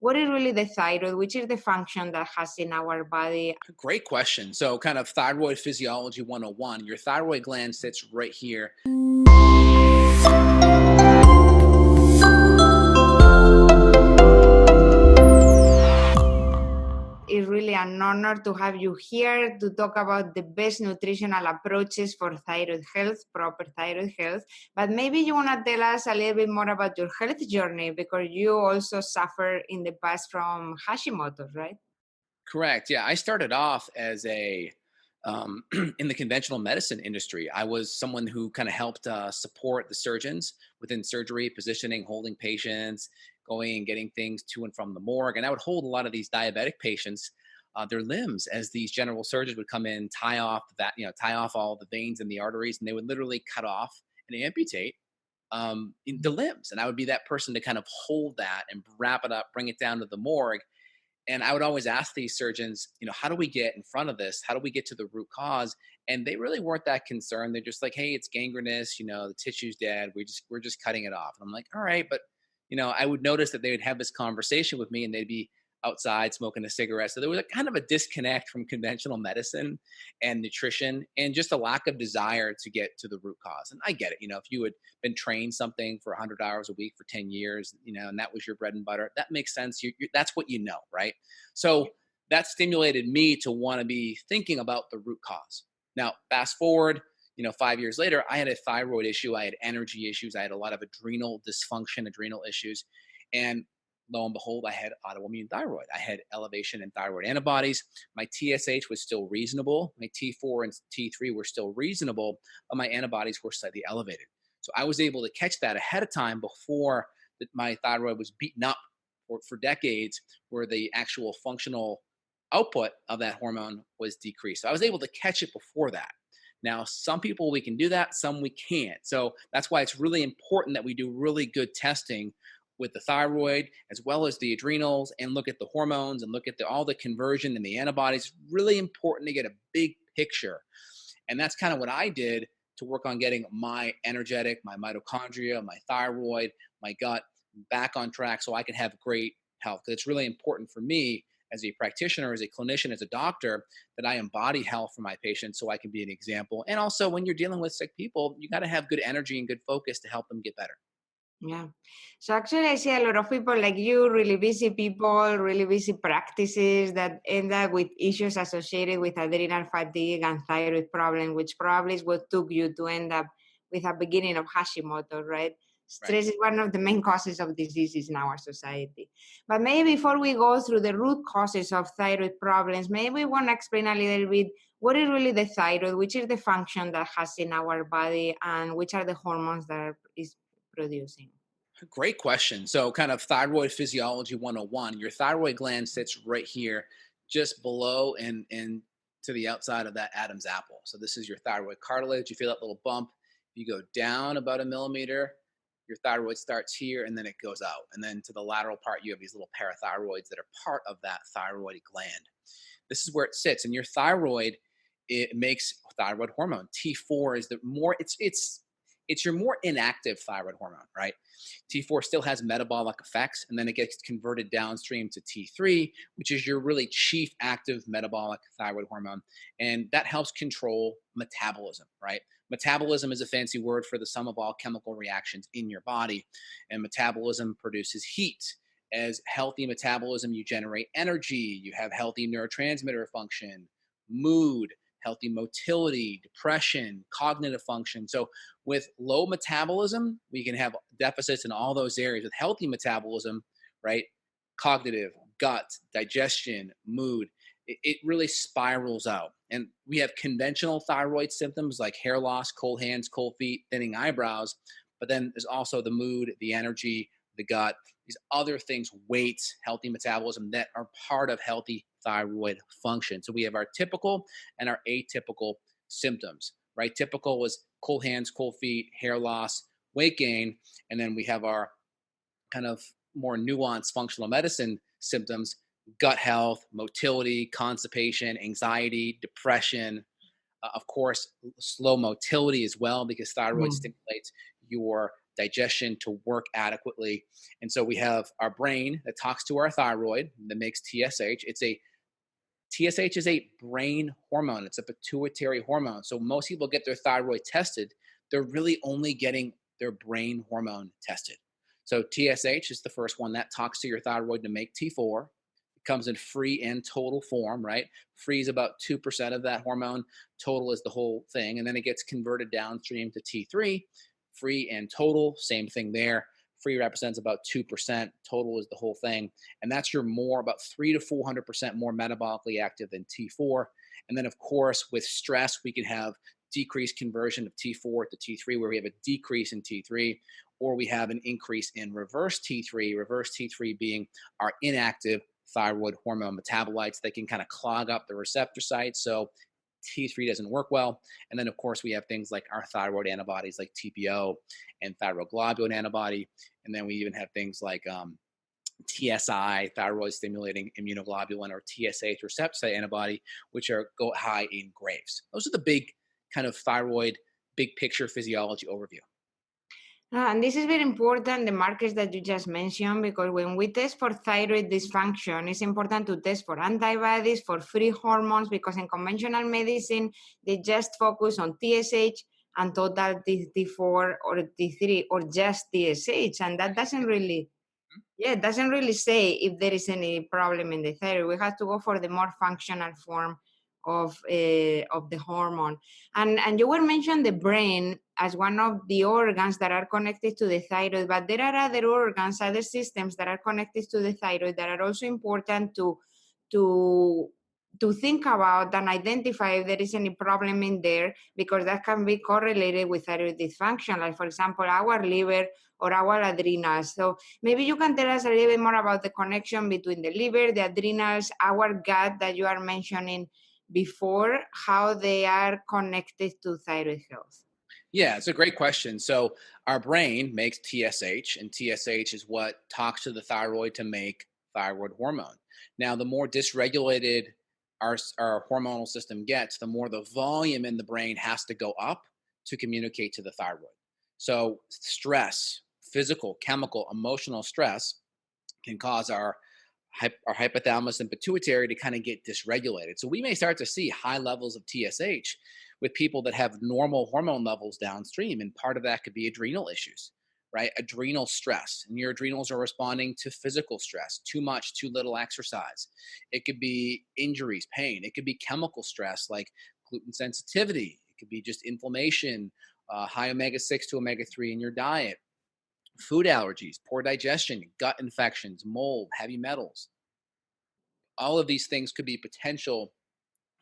what is really the thyroid, which is the function that has in our body. Great question. So, kind of thyroid physiology 101. Your thyroid gland sits right here. It's really an honor to have you here to talk about the best nutritional approaches for thyroid health, proper thyroid health. But maybe you want to tell us a little bit more about your health journey, because you also suffered in the past from Hashimoto, right? Correct. Yeah, I started off as in the conventional medicine industry. I was someone who kind of helped support the surgeons within surgery, positioning, holding patients, going and getting things to and from the morgue. And I would hold a lot of these diabetic patients, their limbs, as these general surgeons would come in, tie off all the veins and the arteries, and they would literally cut off and amputate in the limbs. And I would be that person to kind of hold that and wrap it up, bring it down to the morgue. And I would always ask these surgeons, how do we get in front of this? How do we get to the root cause? And they really weren't that concerned. They're just like, hey, it's gangrenous, the tissue's dead. We're just cutting it off. And I'm like, all right, but I would notice that they would have this conversation with me and they'd be outside smoking a cigarette. So there was a kind of a disconnect from conventional medicine and nutrition and just a lack of desire to get to the root cause. And I get it. If you had been trained something for 100 hours a week for 10 years, and that was your bread and butter, that makes sense. That's what you know, right? So that stimulated me to want to be thinking about the root cause. Now, fast forward, 5 years later, I had a thyroid issue. I had energy issues. I had a lot of adrenal dysfunction, adrenal issues. And lo and behold, I had autoimmune thyroid. I had elevation in thyroid antibodies. My TSH was still reasonable. My T4 and T3 were still reasonable, but my antibodies were slightly elevated. So I was able to catch that ahead of time before my thyroid was beaten up for decades, where the actual functional output of that hormone was decreased. So I was able to catch it before that. Now, some people we can do that, some we can't. So that's why it's really important that we do really good testing with the thyroid as well as the adrenals, and look at the hormones and look at all the conversion and the antibodies. Really important to get a big picture. And that's kind of what I did to work on getting my energetic, my mitochondria, my thyroid, my gut back on track so I can have great health. Because it's really important for me as a practitioner, as a clinician, as a doctor, that I embody health for my patients so I can be an example. And also, when you're dealing with sick people, you got to have good energy and good focus to help them get better. Yeah. So actually, I see a lot of people like you, really busy people, really busy practices that end up with issues associated with adrenal fatigue and thyroid problem, which probably is what took you to end up with a beginning of Hashimoto, right? Right. Stress is one of the main causes of diseases in our society. But maybe before we go through the root causes of thyroid problems, maybe we want to explain a little bit what is really the thyroid, which is the function that has in our body, and which are the hormones that is producing. Great question. So, kind of thyroid physiology 101. Your thyroid gland sits right here, just below and to the outside of that Adam's apple. So, this is your thyroid cartilage. You feel that little bump. You go down about a millimeter, your thyroid starts here and then it goes out. And then to the lateral part, you have these little parathyroids that are part of that thyroid gland. This is where it sits. And your thyroid, it makes thyroid hormone. T4 is the more, it's your more inactive thyroid hormone, right? T4 still has metabolic effects, and then it gets converted downstream to T3, which is your really chief active metabolic thyroid hormone. And that helps control metabolism, right? Metabolism is a fancy word for the sum of all chemical reactions in your body. And metabolism produces heat. As healthy metabolism, you generate energy, you have healthy neurotransmitter function, mood, healthy motility, depression, cognitive function. So with low metabolism, we can have deficits in all those areas. With healthy metabolism, right? Cognitive, gut, digestion, mood, it really spirals out. And we have conventional thyroid symptoms like hair loss, cold hands, cold feet, thinning eyebrows. But then there's also the mood, the energy, the gut, these other things, weight, healthy metabolism, that are part of healthy thyroid function. So we have our typical and our atypical symptoms, right? Typical was cold hands, cold feet, hair loss, weight gain. And then we have our kind of more nuanced functional medicine symptoms: gut health, motility, constipation, anxiety, depression, of course, slow motility as well, because thyroid Mm. stimulates your digestion to work adequately. And so we have our brain that talks to our thyroid that makes TSH. TSH is a brain hormone. It's a pituitary hormone. So most people get their thyroid tested. They're really only getting their brain hormone tested. So TSH is the first one that talks to your thyroid to make T4. It comes in free and total form, right? Free is about 2% of that hormone. Total is the whole thing. And then it gets converted downstream to T3. Free and total, same thing there. Free represents about 2%. Total is the whole thing. And that's your more, about 3 to 400% more metabolically active than T4. And then, of course, with stress, we can have decreased conversion of T4 to T3, where we have a decrease in T3, or we have an increase in reverse T3 being our inactive thyroid hormone metabolites that can kind of clog up the receptor site. So T3 doesn't work well. And then, of course, we have things like our thyroid antibodies like TPO and thyroglobulin antibody. And then we even have things like TSI, thyroid stimulating immunoglobulin, or TSH receptor site antibody, which go high in Graves. Those are the big kind of thyroid, big picture physiology overview. And this is very important, the markers that you just mentioned, because when we test for thyroid dysfunction, it's important to test for antibodies, for free hormones, because in conventional medicine, they just focus on TSH and total T4 or T3 or just TSH. And that doesn't really, it doesn't really say if there is any problem in the thyroid. We have to go for the more functional form of the hormone. And you were mentioning the brain as one of the organs that are connected to the thyroid, but there are other organs, other systems that are connected to the thyroid that are also important to think about and identify if there is any problem in there, because that can be correlated with thyroid dysfunction, like for example, our liver or our adrenals. So maybe you can tell us a little bit more about the connection between the liver, the adrenals, our gut that you are mentioning before, how they are connected to thyroid health. Yeah, it's a great question. So our brain makes TSH, and TSH is what talks to the thyroid to make thyroid hormone. Now, the more dysregulated our hormonal system gets, the more the volume in the brain has to go up to communicate to the thyroid. So stress, physical, chemical, emotional stress can cause our hypothalamus and pituitary to kind of get dysregulated. So we may start to see high levels of TSH with people that have normal hormone levels downstream. And part of that could be adrenal issues, right? Adrenal stress. And your adrenals are responding to physical stress, too much, too little exercise. It could be injuries, pain. It could be chemical stress like gluten sensitivity. It could be just inflammation, high omega-6 to omega-3 in your diet. Food allergies, poor digestion, gut infections, mold, heavy metals. All of these things could be potential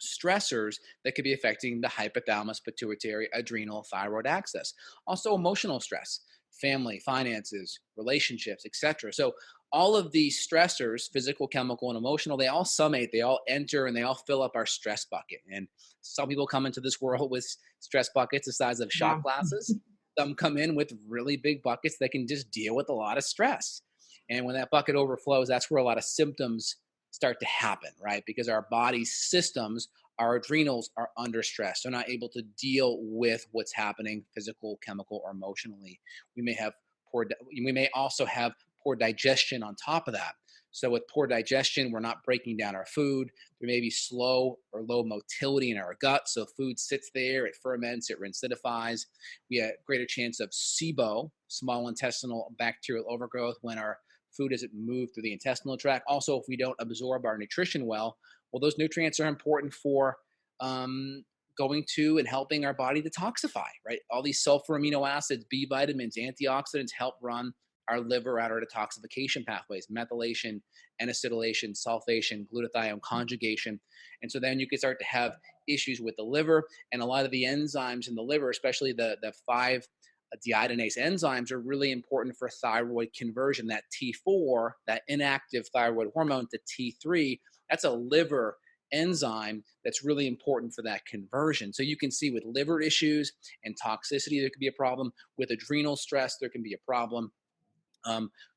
stressors that could be affecting the hypothalamus, pituitary, adrenal, thyroid axis. Also, emotional stress, family, finances, relationships, etc. So, all of these stressors, physical, chemical, and emotional, they all summate, they all enter, and they all fill up our stress bucket. And some people come into this world with stress buckets the size of shot Yeah. glasses. Some come in with really big buckets that can just deal with a lot of stress. And when that bucket overflows, that's where a lot of symptoms start to happen, right? Because our body's systems, our adrenals are under stress. They're not able to deal with what's happening physical, chemical, or emotionally. We may also have poor digestion on top of that. So with poor digestion, we're not breaking down our food. There may be slow or low motility in our gut. So food sits there, it ferments, it acidifies. We have greater chance of SIBO, small intestinal bacterial overgrowth, when our food doesn't move through the intestinal tract. Also, if we don't absorb our nutrition well, those nutrients are important for going to and helping our body detoxify, right? All these sulfur amino acids, B vitamins, antioxidants help run our liver at our detoxification pathways, methylation, N-acetylation, sulfation, glutathione conjugation. And so then you can start to have issues with the liver, and a lot of the enzymes in the liver, especially the 5-deiodinase enzymes, are really important for thyroid conversion. That T4, that inactive thyroid hormone, to T3, that's a liver enzyme that's really important for that conversion. So you can see with liver issues and toxicity, there could be a problem. With adrenal stress, there can be a problem.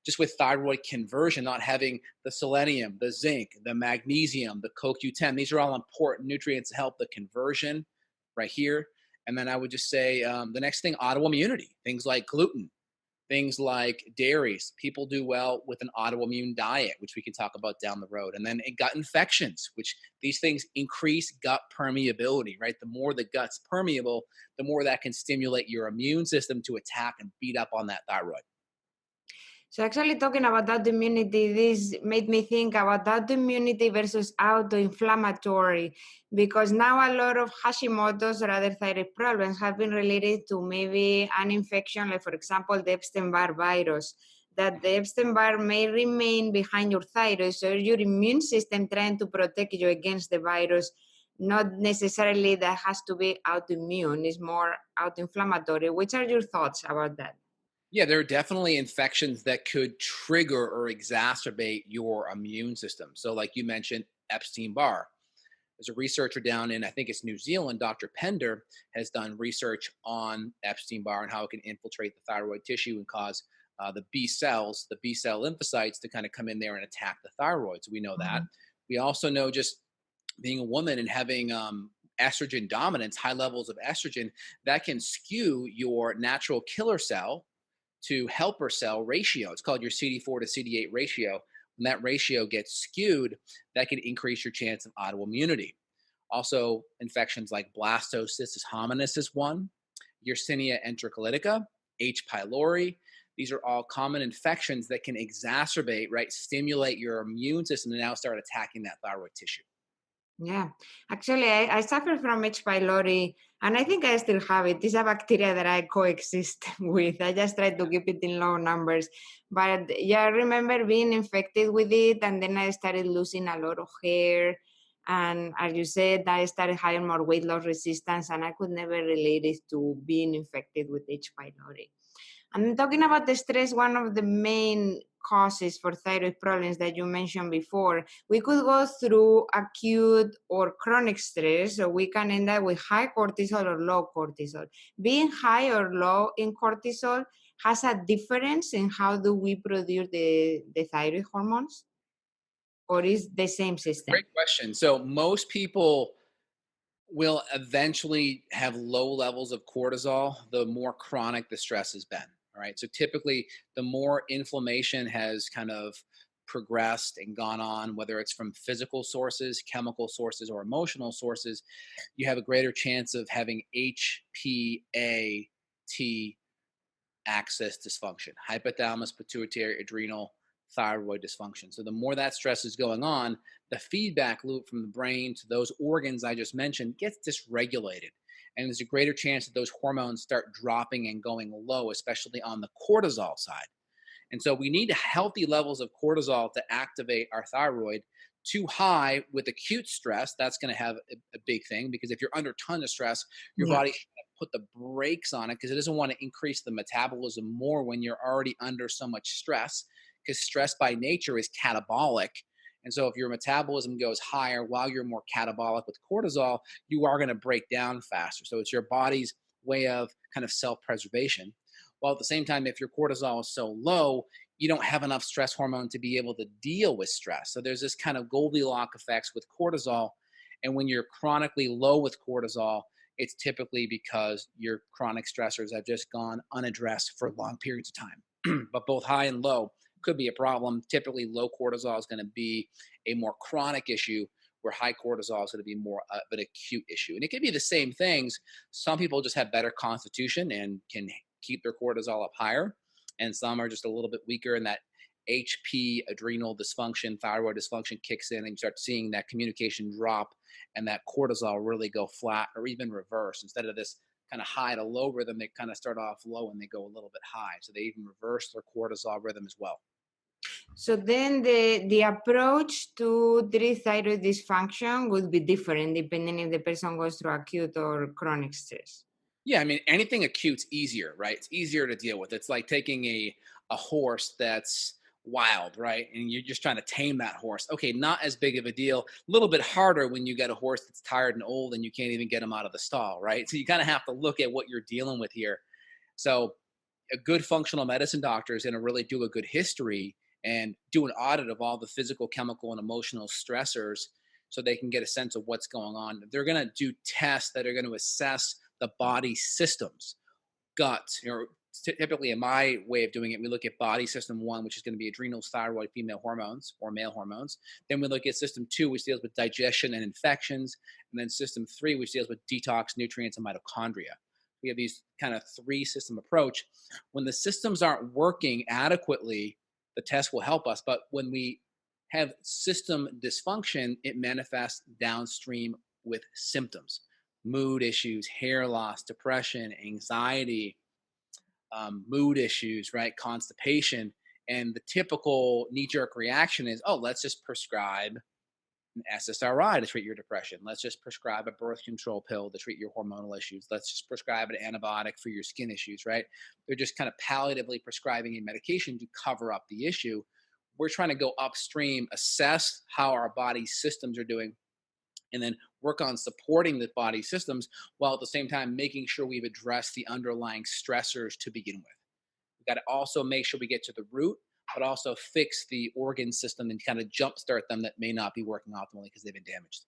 Just with thyroid conversion, not having the selenium, the zinc, the magnesium, the CoQ10, these are all important nutrients to help the conversion right here. And then I would just say the next thing, autoimmunity, things like gluten, Things like dairies. People do well with an autoimmune diet, which we can talk about down the road. And then gut infections, which these things increase gut permeability, right? The more the gut's permeable, the more that can stimulate your immune system to attack and beat up on that thyroid. So actually talking about autoimmunity, this made me think about autoimmunity versus autoinflammatory, because now a lot of Hashimoto's or other thyroid problems have been related to maybe an infection, like for example, the Epstein-Barr virus, that the Epstein-Barr may remain behind your thyroid, so your immune system trying to protect you against the virus, not necessarily that has to be autoimmune, it's more autoinflammatory. Which are your thoughts about that? Yeah, there are definitely infections that could trigger or exacerbate your immune system. So, like you mentioned, Epstein Barr. There's a researcher down in, I think it's New Zealand, Dr. Pender, has done research on Epstein Barr and how it can infiltrate the thyroid tissue and cause the B cells, the B cell lymphocytes to kind of come in there and attack the thyroid. So, we know that. We also know just being a woman and having estrogen dominance, high levels of estrogen, that can skew your natural killer cell to helper cell ratio. It's called your CD4 to CD8 ratio. When that ratio gets skewed, that can increase your chance of autoimmunity. Also, infections like blastocystis hominis is one, Yersinia enterocolitica, H. pylori. These are all common infections that can exacerbate, right, stimulate your immune system and now start attacking that thyroid tissue. Yeah, actually, I suffer from H. pylori, and I think I still have it. It's a bacteria that I coexist with. I just try to keep it in low numbers. But yeah, I remember being infected with it, and then I started losing a lot of hair. And as you said, I started having more weight loss resistance, and I could never relate it to being infected with H. pylori. And talking about the stress, one of the main causes for thyroid problems that you mentioned before, we could go through acute or chronic stress, so we can end up with high cortisol or low cortisol. Being high or low in cortisol has a difference in how do we produce the thyroid hormones, or is the same system? Great question. So, most people will eventually have low levels of cortisol the more chronic the stress has been. All right. So typically, the more inflammation has kind of progressed and gone on, whether it's from physical sources, chemical sources, or emotional sources, you have a greater chance of having HPA axis dysfunction, hypothalamus, pituitary, adrenal, thyroid dysfunction. So the more that stress is going on, the feedback loop from the brain to those organs I just mentioned gets dysregulated. And there's a greater chance that those hormones start dropping and going low, especially on the cortisol side. And so we need healthy levels of cortisol to activate our thyroid. Too high with acute stress, that's going to have a big thing, because if you're under a ton of stress, your Yeah. body put the brakes on it because it doesn't want to increase the metabolism more when you're already under so much stress, because stress by nature is catabolic. And so if your metabolism goes higher while you're more catabolic with cortisol, you are going to break down faster. So it's your body's way of kind of self-preservation. While at the same time, if your cortisol is so low, you don't have enough stress hormone to be able to deal with stress. So there's this kind of Goldilocks effects with cortisol. And when you're chronically low with cortisol, it's typically because your chronic stressors have just gone unaddressed for long periods of time. But both high and low could be a problem. Typically, low cortisol is going to be a more chronic issue, where high cortisol is going to be more of an acute issue. And it could be the same things. Some people just have better constitution and can keep their cortisol up higher, and some are just a little bit weaker, and that HP, adrenal dysfunction, thyroid dysfunction kicks in, and you start seeing that communication drop and that cortisol really go flat or even reverse. Instead of this kind of high to low rhythm, they kind of start off low and they go a little bit high. So they even reverse their cortisol rhythm as well. So then the approach to treat thyroid dysfunction would be different depending if the person goes through acute or chronic stress. Yeah, I mean, anything acute's easier, right? It's easier to deal with. It's like taking a horse that's wild, right? And you're just trying to tame that horse. Okay, not as big of a deal. A little bit harder when you get a horse that's tired and old and you can't even get him out of the stall, right? So you kind of have to look at what you're dealing with here. So a good functional medicine doctor is going to really do a good history and do an audit of all the physical, chemical, and emotional stressors, so they can get a sense of what's going on. They're going to do tests that are going to assess the body systems, gut, typically in my way of doing it, we look at body system 1, which is going to be adrenals, thyroid, female hormones or male hormones. Then we look at system 2, which deals with digestion and infections. And then system 3, which deals with detox, nutrients, and mitochondria. We have these kind of 3 system approach. When the systems aren't working adequately, the test will help us. But when we have system dysfunction, it manifests downstream with symptoms, mood issues, hair loss, depression, anxiety, mood issues, right? Constipation. And the typical knee jerk reaction is, oh, let's just prescribe an SSRI to treat your depression. Let's just prescribe a birth control pill to treat your hormonal issues. Let's just prescribe an antibiotic for your skin issues, right? They're just kind of palliatively prescribing a medication to cover up the issue. We're trying to go upstream, assess how our body systems are doing, and then work on supporting the body systems while at the same time making sure we've addressed the underlying stressors to begin with. We've got to also make sure we get to the root, but also fix the organ system and kind of jumpstart them that may not be working optimally because they've been damaged.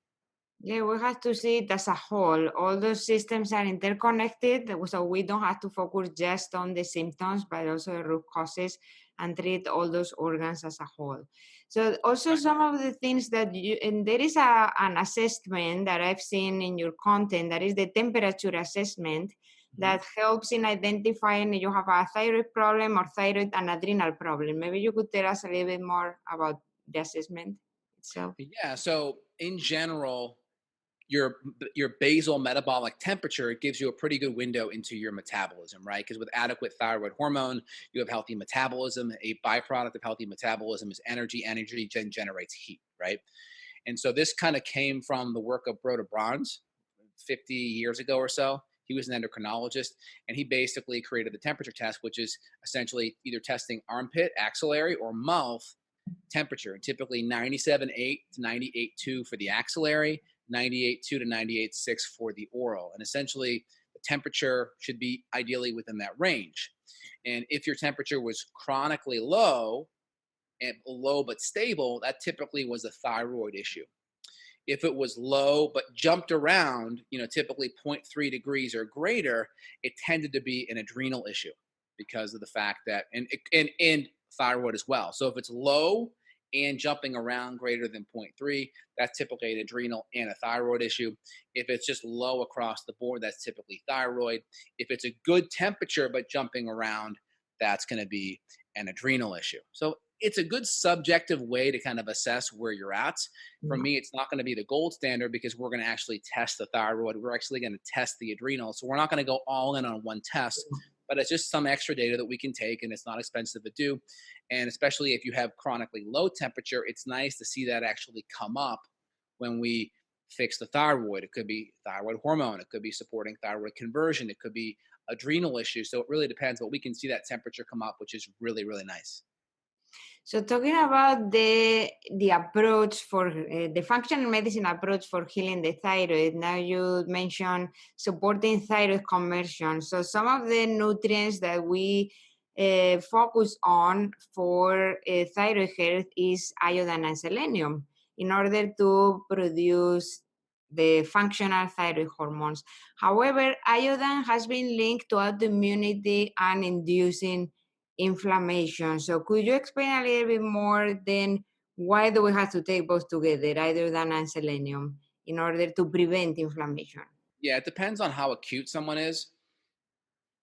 Yeah, we have to see it as a whole. All those systems are interconnected, so we don't have to focus just on the symptoms, but also the root causes and treat all those organs as a whole. So also Right. some of the things that and there is an assessment that I've seen in your content, that is the temperature assessment Mhm. that helps in identifying if you have a thyroid problem or thyroid and adrenal problem. Maybe you could tell us a little bit more about the assessment itself. Yeah. So in general, your your basal metabolic temperature gives you a pretty good window into your metabolism, right? Because with adequate thyroid hormone, you have healthy metabolism. A byproduct of healthy metabolism is energy. Energy generates heat, right? And so this kind of came from the work of Broda Bronze 50 years ago or so. He was an endocrinologist, and he basically created the temperature test, which is essentially either testing armpit, axillary, or mouth temperature. Typically 97.8 to 98.2 for the axillary, 98.2 to 98.6 for the oral. And essentially, the temperature should be ideally within that range. And if your temperature was chronically low and low but stable, that typically was a thyroid issue. If it was low but jumped around, typically zero point 0.3 degrees or greater, it tended to be an adrenal issue because of the fact that and thyroid as well. So if it's low and jumping around greater than zero point 0.3, that's typically an adrenal and a thyroid issue. If it's just low across the board, that's typically thyroid. If it's a good temperature but jumping around, that's going to be an adrenal issue. So it's a good subjective way to kind of assess where you're at. For me, it's not going to be the gold standard because we're going to actually test the thyroid. We're actually going to test the adrenal. So we're not going to go all in on one test, but it's just some extra data that we can take, and it's not expensive to do. And especially if you have chronically low temperature, it's nice to see that actually come up when we fix the thyroid. It could be thyroid hormone. It could be supporting thyroid conversion. It could be adrenal issues. So it really depends, but we can see that temperature come up, which is really, really nice. So talking about the approach for the functional medicine approach for healing the thyroid, now you mentioned supporting thyroid conversion. So some of the nutrients that we focus on for thyroid health is iodine and selenium in order to produce the functional thyroid hormones. However, iodine has been linked to autoimmunity and inducing inflammation. So could you explain a little bit more then why do we have to take both together, iodine and selenium, in order to prevent inflammation? Yeah, it depends on how acute someone is.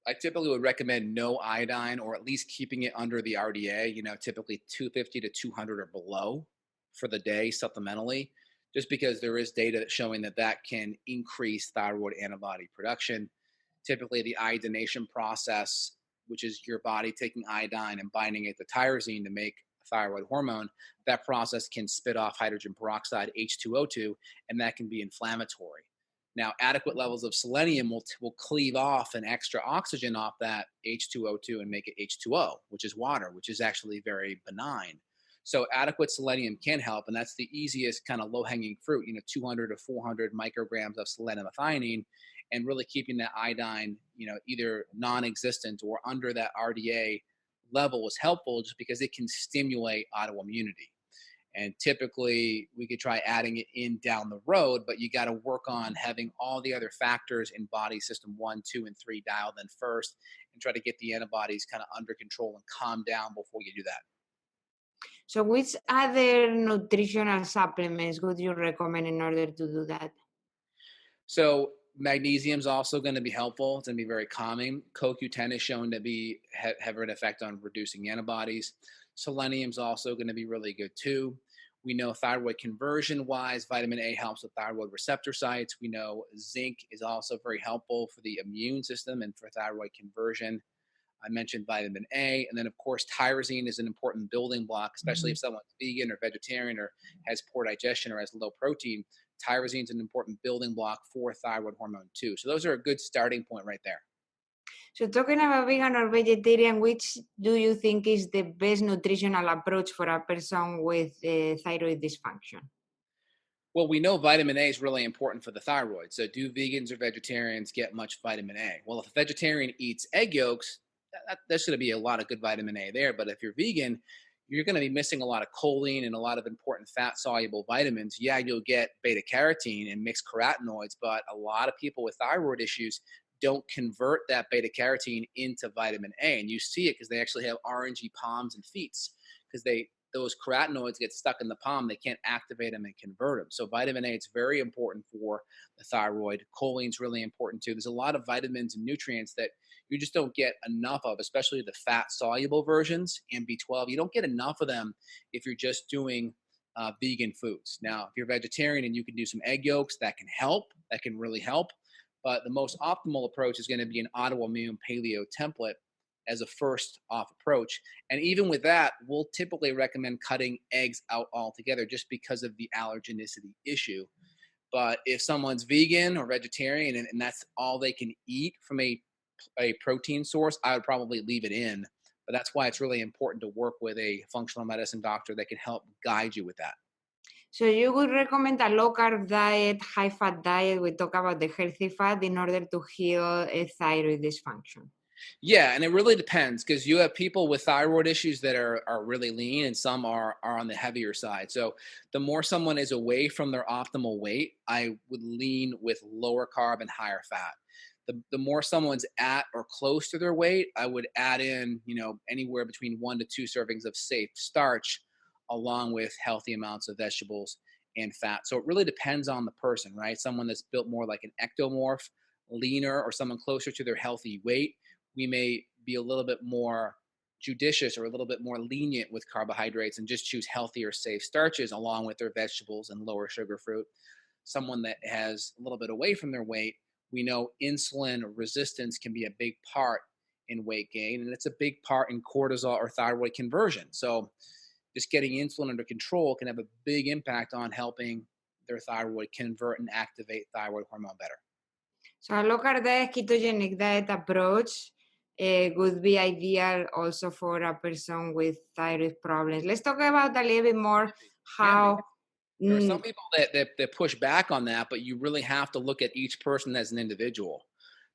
I typically would recommend no iodine or at least keeping it under the RDA, typically 250 to 200 or below for the day supplementally, just because there is data showing that that can increase thyroid antibody production. Typically, the iodination process, which is your body taking iodine and binding it to tyrosine to make thyroid hormone, that process can spit off hydrogen peroxide, H2O2, and that can be inflammatory. Now, adequate levels of selenium will cleave off an extra oxygen off that H2O2 and make it H2O, which is water, which is actually very benign. So adequate selenium can help, and that's the easiest kind of low-hanging fruit, 200 to 400 micrograms of selenium methionine, and really keeping that iodine, either non-existent or under that RDA level is helpful just because it can stimulate autoimmunity. And typically we could try adding it in down the road, but you got to work on having all the other factors in body system 1, 2, and 3 dialed in first. and try to get the antibodies kind of under control and calm down before you do that. So which other nutritional supplements would you recommend in order to do that? So magnesium is also going to be helpful. It's going to be very calming. CoQ10 is shown to be have an effect on reducing antibodies. Selenium is also going to be really good too. We know thyroid conversion wise, vitamin A helps with thyroid receptor sites. We know zinc is also very helpful for the immune system and for thyroid conversion. I mentioned vitamin A, and then of course tyrosine is an important building block, especially if someone's vegan or vegetarian or has poor digestion or has low protein. Tyrosine is an important building block for thyroid hormone too. So those are a good starting point right there. So talking about vegan or vegetarian, which do you think is the best nutritional approach for a person with thyroid dysfunction? Well, we know vitamin A is really important for the thyroid. So, do vegans or vegetarians get much vitamin A? Well, if a vegetarian eats egg yolks, there's going to be a lot of good vitamin A there. But if you're vegan, you're going to be missing a lot of choline and a lot of important fat soluble vitamins. Yeah, you'll get beta carotene and mixed carotenoids, but a lot of people with thyroid issues don't convert that beta carotene into vitamin A. And you see it because they actually have orangey palms and feet because those carotenoids get stuck in the palm. They can't activate them and convert them. So vitamin A is very important for the thyroid. Choline's really important too. There's a lot of vitamins and nutrients that you just don't get enough of, especially the fat soluble versions and B12. You don't get enough of them if you're just doing vegan foods. Now, if you're vegetarian and you can do some egg yolks, that can help. That can really help. But the most optimal approach is going to be an autoimmune paleo template as a first off approach. And even with that, we'll typically recommend cutting eggs out altogether just because of the allergenicity issue. But if someone's vegan or vegetarian and that's all they can eat from a protein source, I would probably leave it in. But that's why it's really important to work with a functional medicine doctor that can help guide you with that. So you would recommend a low carb diet, high fat diet. We talk about the healthy fat in order to heal a thyroid dysfunction. Yeah, and it really depends because you have people with thyroid issues that are really lean and some are on the heavier side. So the more someone is away from their optimal weight, I would lean with lower carb and higher fat. The more someone's at or close to their weight, I would add in, anywhere between 1 to 2 servings of safe starch along with healthy amounts of vegetables and fat. So it really depends on the person, right? Someone that's built more like an ectomorph, leaner, or someone closer to their healthy weight, we may be a little bit more judicious or a little bit more lenient with carbohydrates and just choose healthier, safe starches along with their vegetables and lower sugar fruit. Someone that has a little bit away from their weight, we know insulin resistance can be a big part in weight gain, and it's a big part in cortisol or thyroid conversion. So just getting insulin under control can have a big impact on helping their thyroid convert and activate thyroid hormone better. So a low carb diet, ketogenic diet approach would be ideal also for a person with thyroid problems. Let's talk about a little bit more Can be. how. There are some people that push back on that, but you really have to look at each person as an individual.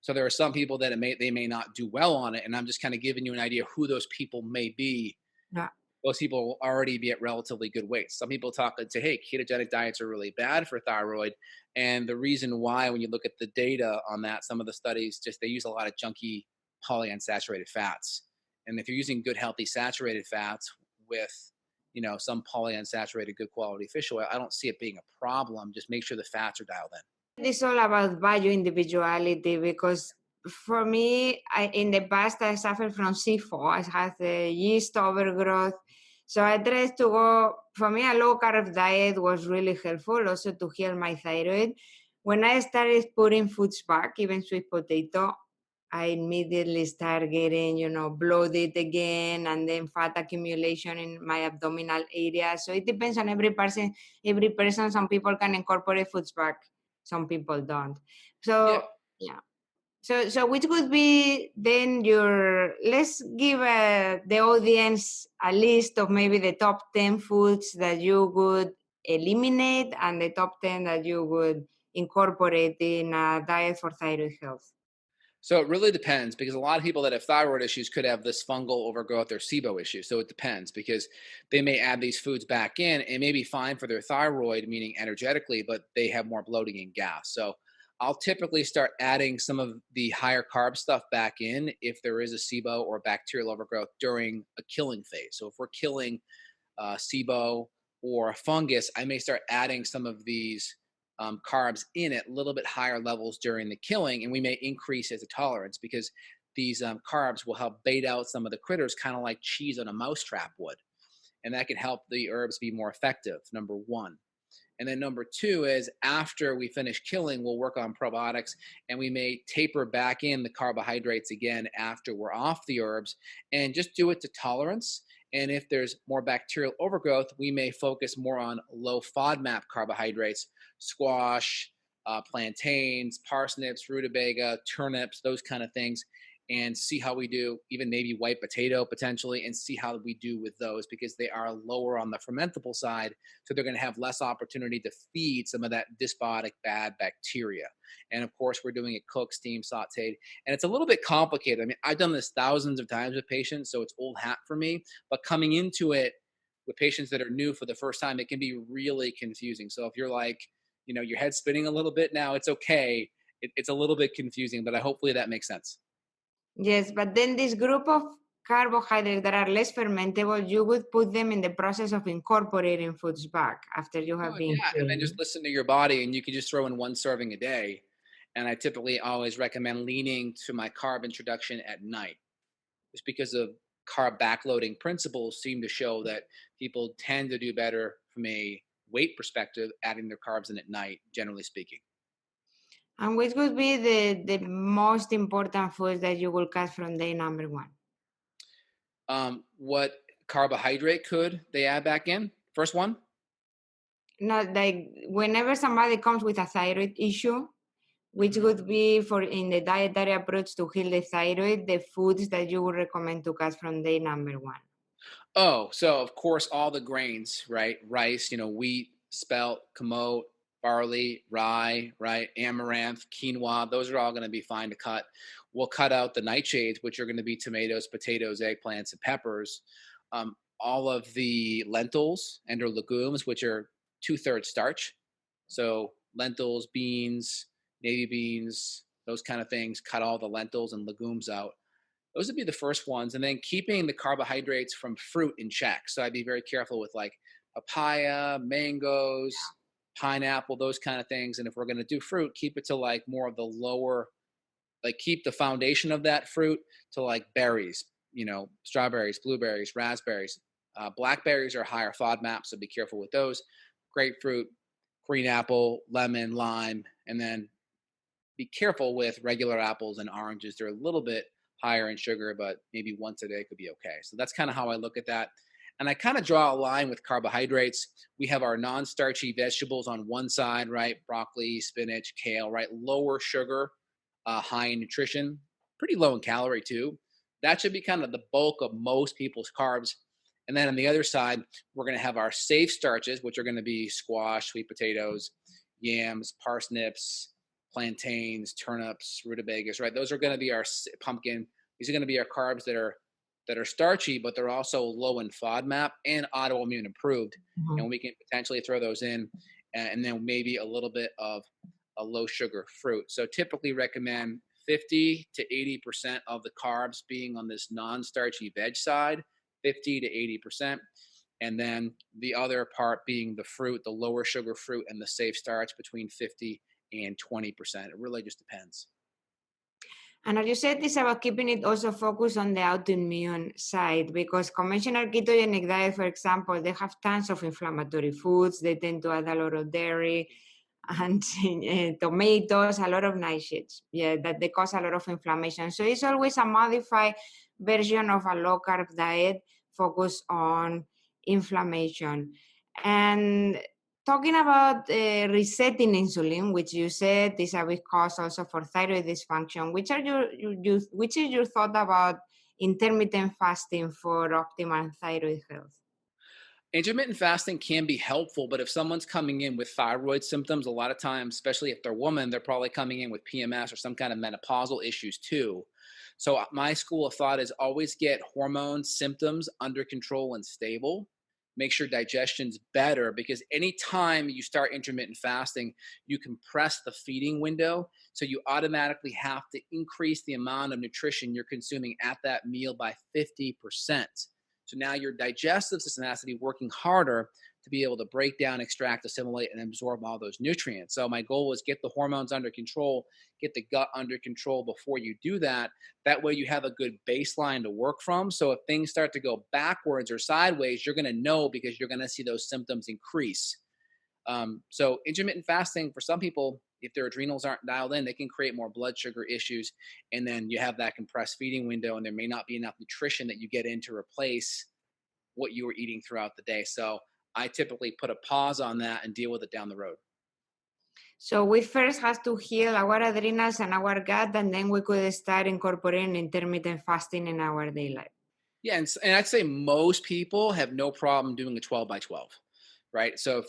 So there are some people that they may not do well on it, and I'm just kind of giving you an idea of who those people may be. Yeah. Those people will already be at relatively good weights. Some people talk and say, hey, ketogenic diets are really bad for thyroid. And the reason why, when you look at the data on that, some of the studies they use a lot of junky polyunsaturated fats. And if you're using good, healthy saturated fats with, some polyunsaturated, good quality fish oil, I don't see it being a problem. Just make sure the fats are dialed in. It's all about bio individuality because for me, in the past, I suffered from C4. I had the yeast overgrowth. So I tried to go, for me, a low carb diet was really helpful also to heal my thyroid. When I started putting foods back, even sweet potato, I immediately start getting, bloated again, and then fat accumulation in my abdominal area. So it depends on every person. Every person, some people can incorporate foods back, some people don't. Yeah. So yeah. So which would be then let's give the audience a list of maybe the top 10 foods that you would eliminate and the top 10 that you would incorporate in a diet for thyroid health. So it really depends because a lot of people that have thyroid issues could have this fungal overgrowth or SIBO issue. So it depends because they may add these foods back in and may be fine for their thyroid, meaning energetically, but they have more bloating and gas. So I'll typically start adding some of the higher carb stuff back in if there is a SIBO or bacterial overgrowth during a killing phase. So if we're killing SIBO or a fungus, I may start adding some of these carbs in at a little bit higher levels during the killing, and we may increase as a tolerance because these carbs will help bait out some of the critters, kind of like cheese on a mousetrap would. And that can help the herbs be more effective, number one. And then number two is after we finish killing, we'll work on probiotics and we may taper back in the carbohydrates again after we're off the herbs and just do it to tolerance. And if there's more bacterial overgrowth, we may focus more on low FODMAP carbohydrates, squash, plantains, parsnips, rutabaga, turnips, those kind of things, and see how we do, even maybe white potato potentially, and see how we do with those because they are lower on the fermentable side. So they're going to have less opportunity to feed some of that dysbiotic bad bacteria. And of course, we're doing it cooked, steamed, sauteed. And it's a little bit complicated. I mean, I've done this thousands of times with patients, so it's old hat for me. But coming into it with patients that are new for the first time, it can be really confusing. So if you're like, your head's spinning a little bit now, it's okay. It's a little bit confusing, but hopefully that makes sense. Yes, but then this group of carbohydrates that are less fermentable, you would put them in the process of incorporating foods back after you have Oh, been yeah, and then cleaned. just listen to your body, and you can just throw in one serving a day. And I typically always recommend leaning to my carb introduction at night, just because of carb backloading principles seem to show that people tend to do better from a weight perspective, adding their carbs in at night, generally speaking. And which would be the most important foods that you will cut from day number one? What carbohydrate could they add back in? First one? Not like whenever somebody comes with a thyroid issue, which Mhm. would be for in the dietary approach to heal the thyroid, the foods that you would recommend to cut from day number one. Oh, so of course, all the grains, right? Rice, wheat, spelt, kamut, barley, rye, right? Amaranth, quinoa, those are all going to be fine to cut. We'll cut out the nightshades, which are going to be tomatoes, potatoes, eggplants, and peppers. All of the lentils and or legumes, which are two-thirds starch. So lentils, beans, navy beans, those kind of things, cut all the lentils and legumes out. Those would be the first ones. And then keeping the carbohydrates from fruit in check. So I'd be very careful with like papaya, mangoes, pineapple, those kind of things. And if we're going to do fruit, keep it to like more of the lower, like keep the foundation of that fruit to like berries, strawberries, blueberries, raspberries. Blackberries are higher FODMAP, so be careful with those. Grapefruit, green apple, lemon, lime, and then be careful with regular apples and oranges. They're a little bit higher in sugar, but maybe once a day could be okay. So that's kind of how I look at that. And I kind of draw a line with carbohydrates. We have our non-starchy vegetables on one side, right? Broccoli, spinach, kale, right? Lower sugar, high in nutrition, pretty low in calorie too. That should be kind of the bulk of most people's carbs. And then on the other side, we're going to have our safe starches, which are going to be squash, sweet potatoes, yams, parsnips, plantains, turnips, rutabagas, right? Those are going to be our pumpkin. These are going to be our carbs that are starchy, but they're also low in FODMAP and autoimmune approved. Mhm. And we can potentially throw those in, and then maybe a little bit of a low sugar fruit. So typically recommend 50 to 80% of the carbs being on this non-starchy veg side, 50 to 80%. And then the other part being the fruit, the lower sugar fruit, and the safe starch between 50 and 20%. It really just depends. And as you said, it's about keeping it also focused on the autoimmune side because conventional ketogenic diet, for example, they have tons of inflammatory foods. They tend to add a lot of dairy and tomatoes, a lot of nightshades, that they cause a lot of inflammation. So it's always a modified version of a low carb diet focused on inflammation. And talking about resetting insulin, which you said is a big cause also for thyroid dysfunction, which is your thought about intermittent fasting for optimal thyroid health? Intermittent fasting can be helpful, but if someone's coming in with thyroid symptoms, a lot of times, especially if they're women, they're probably coming in with PMS or some kind of menopausal issues too. So my school of thought is always get hormone symptoms under control and stable make sure digestion's better, because anytime you start intermittent fasting, you compress the feeding window. So you automatically have to increase the amount of nutrition you're consuming at that meal by 50%. So now your digestive system has to be working harder to be able to break down, extract, assimilate, and absorb all those nutrients. So my goal is get the hormones under control, get the gut under control before you do that. That way you have a good baseline to work from. So if things start to go backwards or sideways, you're going to know, because you're going to see those symptoms increase. So intermittent fasting for some people, if their adrenals aren't dialed in, they can create more blood sugar issues. And then you have that compressed feeding window, and there may not be enough nutrition that you get in to replace what you were eating throughout the day. So I typically put a pause on that and deal with it down the road. So we first have to heal our adrenals and our gut, and then we could start incorporating intermittent fasting in our daily life. Yeah, and I'd say most people have no problem doing a 12 by 12, right? So if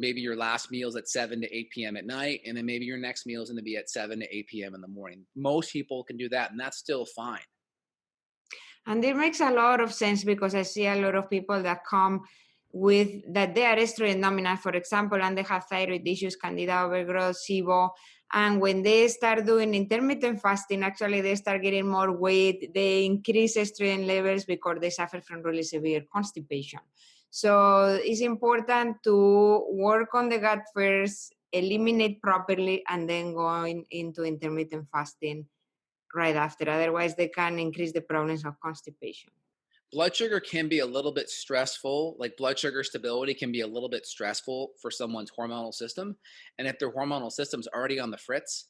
maybe your last meal's at 7 to 8 p.m. at night, and then maybe your next meal is going to be at 7 to 8 p.m. in the morning. Most people can do that, and that's still fine. And it makes a lot of sense, because I see a lot of people that come with that they are estrogen dominant, for example, and they have thyroid issues, candida overgrowth, SIBO. And when they start doing intermittent fasting, actually they start getting more weight, they increase estrogen levels because they suffer from really severe constipation. So it's important to work on the gut first, eliminate properly, and then going into intermittent fasting right after. Otherwise, they can increase the problems of constipation. Blood sugar can be a little bit stressful. Like, blood sugar stability can be a little bit stressful for someone's hormonal system. And if their hormonal system's already on the fritz,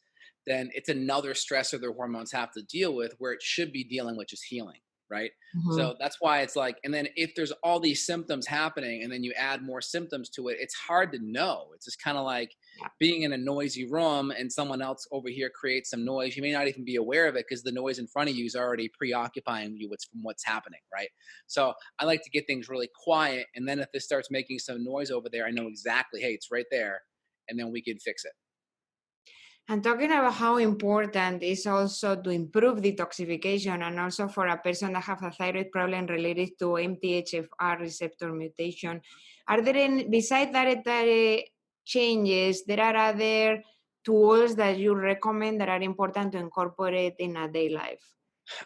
then it's another stressor their hormones have to deal with, where it should be dealing with just healing, right? Mhm. So that's why it's like, and then if there's all these symptoms happening and then you add more symptoms to it, it's hard to know. It's just kind of like Yeah. being in a noisy room and someone else over here creates some noise. You may not even be aware of it, because the noise in front of you is already preoccupying you from what's happening, right? So I like to get things really quiet, and then if this starts making some noise over there, I know exactly, hey, it's right there, and then we can fix it. And talking about how important is also to improve detoxification, and also for a person that have a thyroid problem related to MTHFR receptor mutation, are there any, besides dietary changes, there are other tools that you recommend that are important to incorporate in a day life?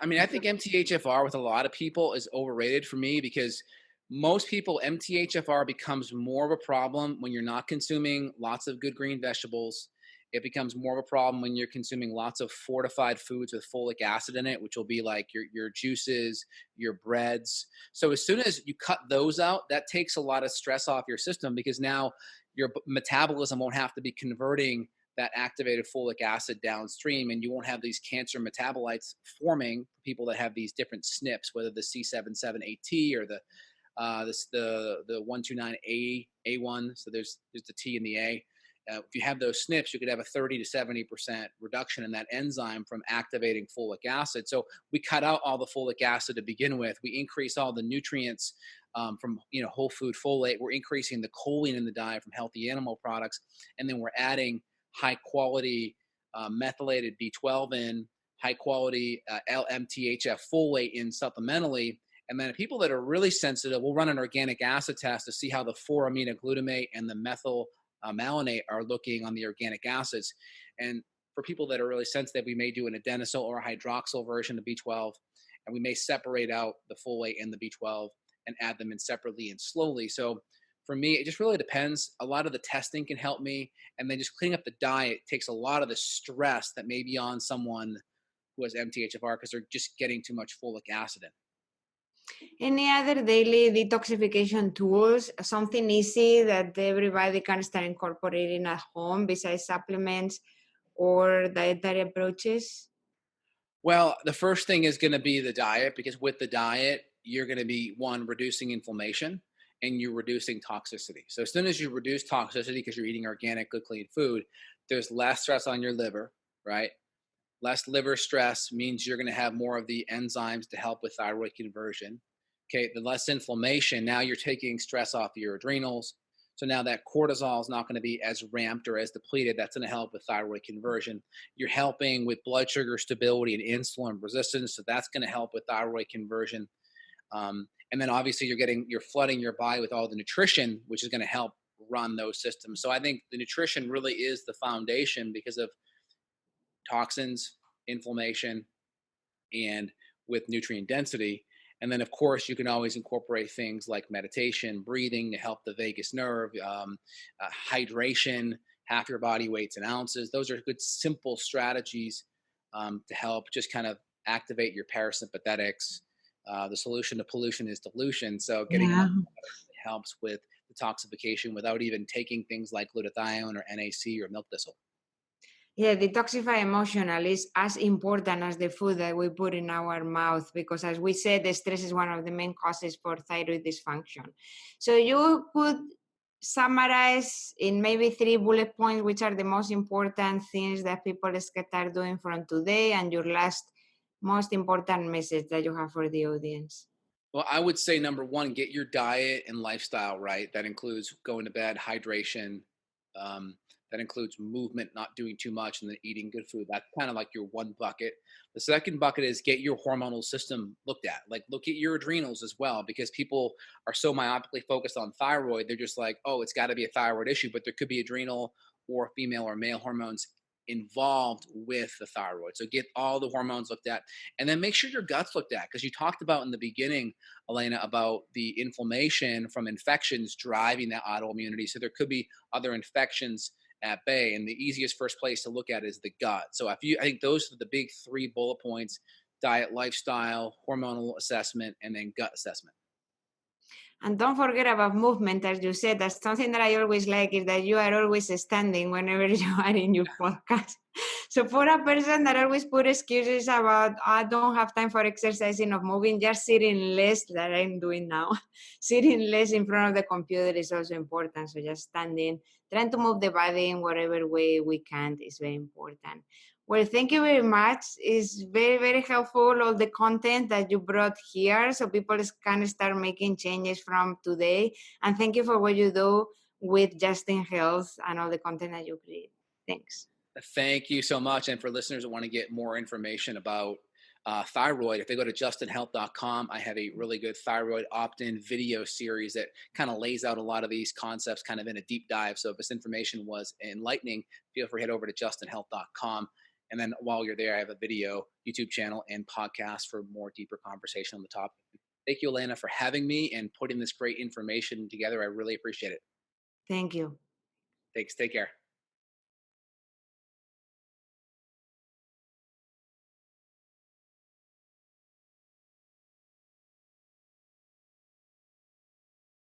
I mean, I think MTHFR with a lot of people is overrated for me, because most people, MTHFR becomes more of a problem when you're not consuming lots of good green vegetables. It becomes more of a problem when you're consuming lots of fortified foods with folic acid in it, which will be like your juices, your breads. So as soon as you cut those out, that takes a lot of stress off your system, because now your metabolism won't have to be converting that activated folic acid downstream, and you won't have these cancer metabolites forming for people that have these different SNPs, whether the C77AT or the 129A1. So there's the T and the A. If you have those SNPs, you could have a 30 to 70% reduction in that enzyme from activating folic acid. So we cut out all the folic acid to begin with. We increase all the nutrients from whole food folate. We're increasing the choline in the diet from healthy animal products, and then we're adding high quality methylated B12 in, high quality LMTHF folate in supplementally. And then people that are really sensitive, we'll run an organic acid test to see how the 4-aminoglutamate and the methyl malonate are looking on the organic acids. And for people that are really sensitive, we may do an adenosine or a hydroxyl version of B12, and we may separate out the folate and the B12 and add them in separately and slowly. So for me, it just really depends. A lot of the testing can help me, and then just cleaning up the diet takes a lot of the stress that may be on someone who has MTHFR, because they're just getting too much folic acid in. Any other daily detoxification tools, something easy that everybody can start incorporating at home besides supplements or dietary approaches? Well, the first thing is going to be the diet, because with the diet, you're going to be reducing inflammation, and you're reducing toxicity. So as soon as you reduce toxicity, because you're eating organic, good, clean food, there's less stress on your liver, right? Less liver stress means you're going to have more of the enzymes to help with thyroid conversion. Okay, the less inflammation, now you're taking stress off your adrenals. So now that cortisol is not going to be as ramped or as depleted. That's going to help with thyroid conversion. You're helping with blood sugar stability and insulin resistance. So that's going to help with thyroid conversion. And then obviously you're flooding your body with all the nutrition, which is going to help run those systems. So I think the nutrition really is the foundation because of toxins, inflammation, and with nutrient density. And then, of course, you can always incorporate things like meditation, breathing to help the vagus nerve, hydration, half your body weights in ounces. Those are good, simple strategies to help just kind of activate your parasympathetics. The solution to pollution is dilution. So, getting enough Yeah. helps with detoxification without even taking things like glutathione or NAC or milk thistle. Yeah, detoxify emotional is as important as the food that we put in our mouth because, as we said, the stress is one of the main causes for thyroid dysfunction. So, you could summarize in maybe 3 bullet points which are the most important things that people start doing from today, and your last most important message that you have for the audience. Well, I would say number one, get your diet and lifestyle right. That includes going to bed, hydration. Um, that includes movement, not doing too much, and then eating good food. That's kind of like your one bucket. The second bucket is get your hormonal system looked at. Like look at your adrenals as well, because people are so myopically focused on thyroid. They're just like, oh, it's got to be a thyroid issue, but there could be adrenal or female or male hormones involved with the thyroid. So get all the hormones looked at, and then make sure your gut's looked at, because you talked about in the beginning, Elena, about the inflammation from infections driving that autoimmunity. So there could be other infections at bay, and the easiest first place to look at is the gut. So I think those are the big 3 bullet points: diet, lifestyle, hormonal assessment, and then gut assessment. And don't forget about movement, as you said. That's something that I always like is that you are always standing whenever you are in your podcast. So for a person that always put excuses about I don't have time for exercising or moving, just sitting less that I'm doing now. Sitting less in front of the computer is also important. So just standing, trying to move the body in whatever way we can is very important. Well, thank you very much. It's very, very helpful, all the content that you brought here so people can start making changes from today. And thank you for what you do with Justin Health and all the content that you create. Thanks. Thank you so much. And for listeners that want to get more information about thyroid, if they go to justinhealth.com, I have a really good thyroid opt-in video series that kind of lays out a lot of these concepts kind of in a deep dive. So if this information was enlightening, feel free to head over to justinhealth.com. And then while you're there, I have a video YouTube channel and podcast for more deeper conversation on the topic. Thank you, Elena, for having me and putting this great information together. I really appreciate it. Thank you. Thanks. Take care.